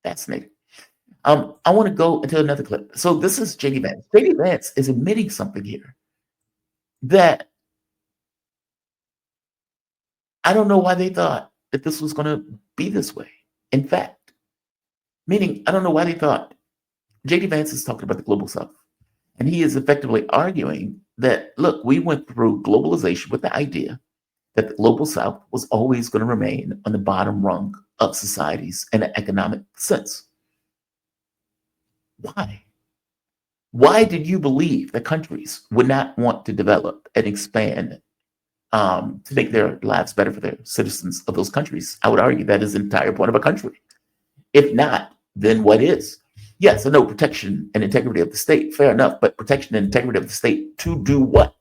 Fascinating. I want to go into another clip. So this is JD Vance. JD Vance is admitting something here that I don't know why they thought that this was going to be this way. In fact, meaning I don't know why they thought JD Vance is talking about the global south. And he is effectively arguing that, look, we went through globalization with the idea that the global south was always going to remain on the bottom rung of societies in an economic sense. Why? Why did you believe that countries would not want to develop and expand to make their lives better for their citizens of those countries? I would argue that is the entire point of a country. If not, then what is? Yes, I know protection and integrity of the state, fair enough, but protection and integrity of the state to do what?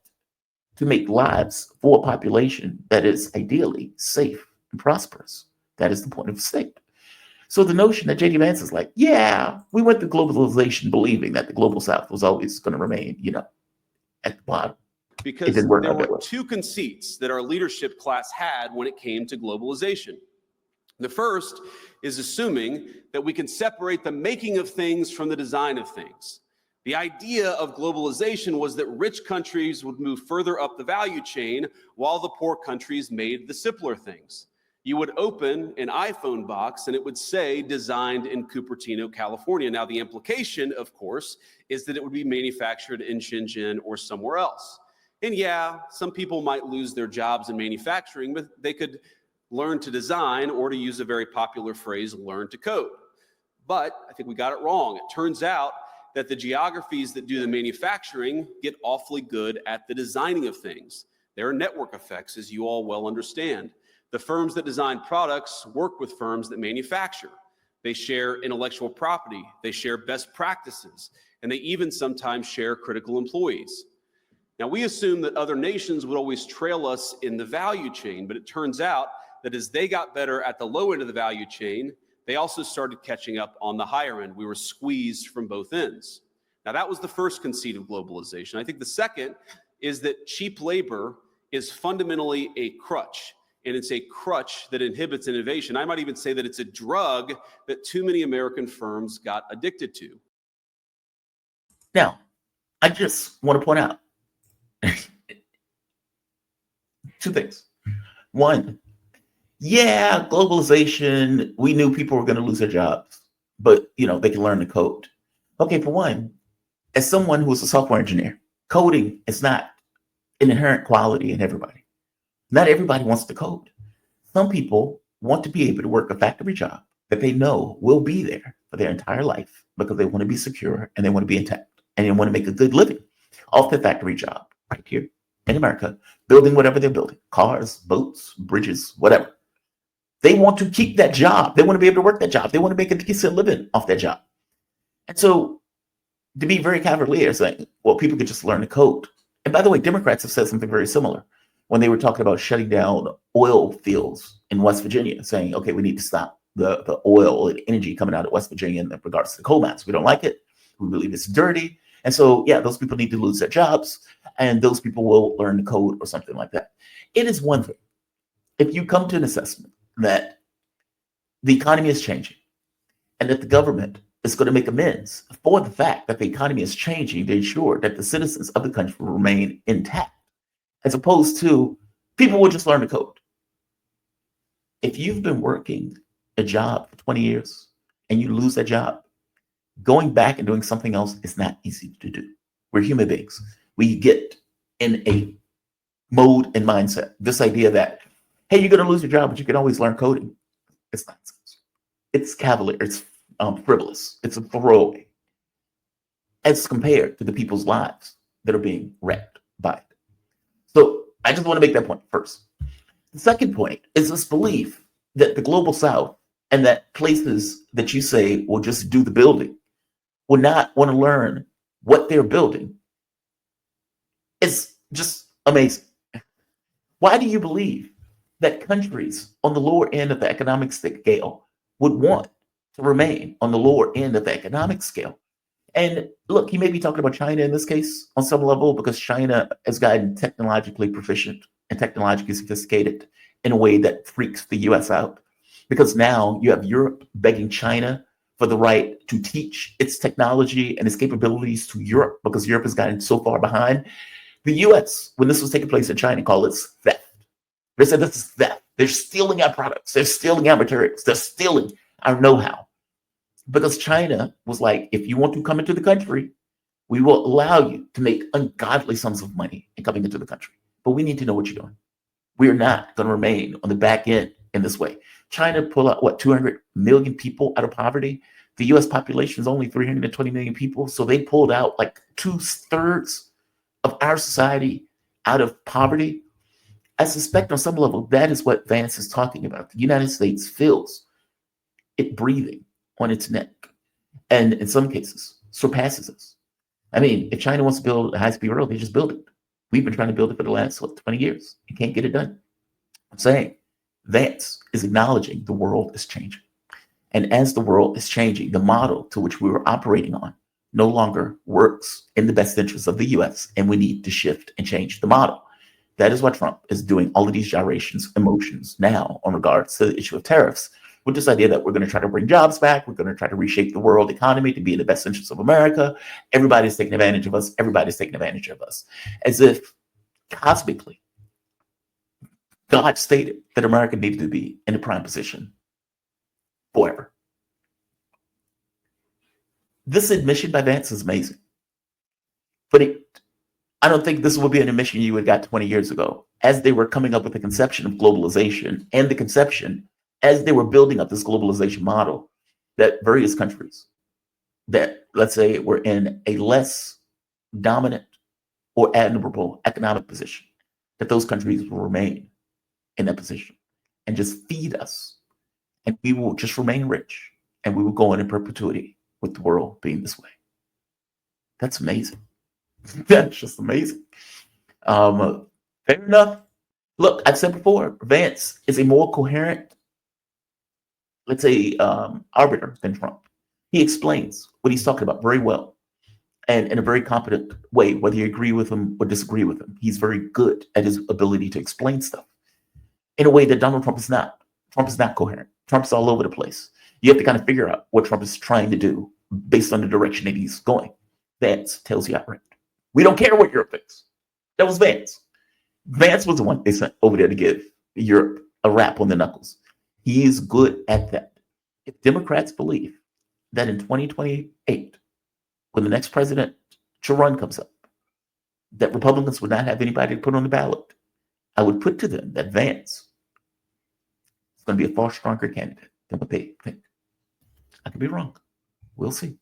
To make lives for a population that is ideally safe and prosperous. That is the point of the state. So the notion that JD Vance is like, yeah, we went through globalization believing that the global south was always going to remain, at the bottom. Because there were two conceits that our leadership class had when it came to globalization. The first is assuming that we can separate the making of things from the design of things. The idea of globalization was that rich countries would move further up the value chain while the poor countries made the simpler things. You would open an iPhone box and it would say designed in Cupertino, California. Now, the implication, of course, is that it would be manufactured in Shenzhen or somewhere else. And yeah, some people might lose their jobs in manufacturing, but they could learn to design, or to use a very popular phrase, learn to code. But I think we got it wrong. It turns out that the geographies that do the manufacturing get awfully good at the designing of things. There are network effects, as you all well understand. The firms that design products work with firms that manufacture. They share intellectual property, they share best practices, and they even sometimes share critical employees. Now, we assume that other nations would always trail us in the value chain, but it turns out that as they got better at the low end of the value chain, they also started catching up on the higher end. We were squeezed from both ends. Now, that was the first conceit of globalization. I think the second is that cheap labor is fundamentally a crutch, and it's a crutch that inhibits innovation. I might even say that it's a drug that too many American firms got addicted to. Now, I just want to point out two things. One, yeah, globalization, we knew people were going to lose their jobs, but they can learn to code. Okay, for one, as someone who is a software engineer, coding is not an inherent quality in everybody. Not everybody wants to code. Some people want to be able to work a factory job that they know will be there for their entire life because they want to be secure and they want to be intact and they want to make a good living off the factory job right here in America, building whatever they're building, cars, boats, bridges, whatever. They want to keep that job. They want to be able to work that job. They want to make a decent living off that job. And so to be very cavalier saying, well, people could just learn to code. And by the way, Democrats have said something very similar when they were talking about shutting down oil fields in West Virginia, saying, okay, we need to stop the oil and energy coming out of West Virginia in regards to the coal mines. We don't like it. We believe it's dirty. And so, yeah, those people need to lose their jobs and those people will learn to code or something like that. It is one thing. If you come to an assessment that the economy is changing and that the government is going to make amends for the fact that the economy is changing to ensure that the citizens of the country will remain intact, as opposed to people will just learn to code. If you've been working a job for 20 years and you lose that job, going back and doing something else is not easy to do. We're human beings. We get in a mode and mindset. This idea that, hey, you're going to lose your job, but you can always learn coding. It's nonsense. It's cavalier. It's frivolous. It's a throwaway as compared to the people's lives that are being wrecked by it. So I just want to make that point first. The second point is this belief that the global south and that places that you say will just do the building will not want to learn what they're building. It's just amazing. Why do you believe that countries on the lower end of the economic scale would want to remain on the lower end of the economic scale? And look, he may be talking about China in this case on some level because China has gotten technologically proficient and technologically sophisticated in a way that freaks the US out. Because now you have Europe begging China for the right to teach its technology and its capabilities to Europe because Europe has gotten so far behind. The US, when this was taking place in China, called it theft. They said this is theft. They're stealing our products. They're stealing our materials. They're stealing our know-how. Because China was like, if you want to come into the country, we will allow you to make ungodly sums of money in coming into the country. But we need to know what you're doing. We are not going to remain on the back end in this way. China pulled out, what, 200 million people out of poverty? The US population is only 320 million people. So they pulled out like 2/3 of our society out of poverty. I suspect on some level that is what Vance is talking about. The United States feels it breathing on its neck and in some cases surpasses us. I mean, if China wants to build a high-speed rail, they just build it. We've been trying to build it for the last 20 years and can't get it done. I'm saying Vance is acknowledging the world is changing. And as the world is changing, the model to which we were operating on no longer works in the best interest of the US, and we need to shift and change the model. That is why Trump is doing all of these gyrations, emotions now on regards to the issue of tariffs, with this idea that we're going to try to bring jobs back. We're going to try to reshape the world economy to be in the best interest of America. Everybody's taking advantage of us. Everybody's taking advantage of us. As if cosmically, God stated that America needed to be in a prime position forever. This admission by Vance is amazing. But I don't think this would be an admission you would have got 20 years ago as they were coming up with the conception of globalization and the conception as they were building up this globalization model that various countries that, let's say, were in a less dominant or admirable economic position, that those countries will remain in that position and just feed us. And we will just remain rich and we will go on in perpetuity with the world being this way. That's amazing. That's just amazing. Fair enough. Look, I've said before, Vance is a more coherent, let's say, arbiter than Trump. He explains what he's talking about very well and in a very competent way, whether you agree with him or disagree with him. He's very good at his ability to explain stuff in a way that Donald Trump is not. Trump is not coherent. Trump's all over the place. You have to kind of figure out what Trump is trying to do based on the direction that he's going. Vance tells you outright. We don't care what Europe thinks. That was Vance. Vance was the one they sent over there to give Europe a rap on the knuckles. He is good at that. If Democrats believe that in 2028, when the next presidential run comes up, that Republicans would not have anybody to put on the ballot, I would put to them that Vance is going to be a far stronger candidate than what they think. I could be wrong. We'll see.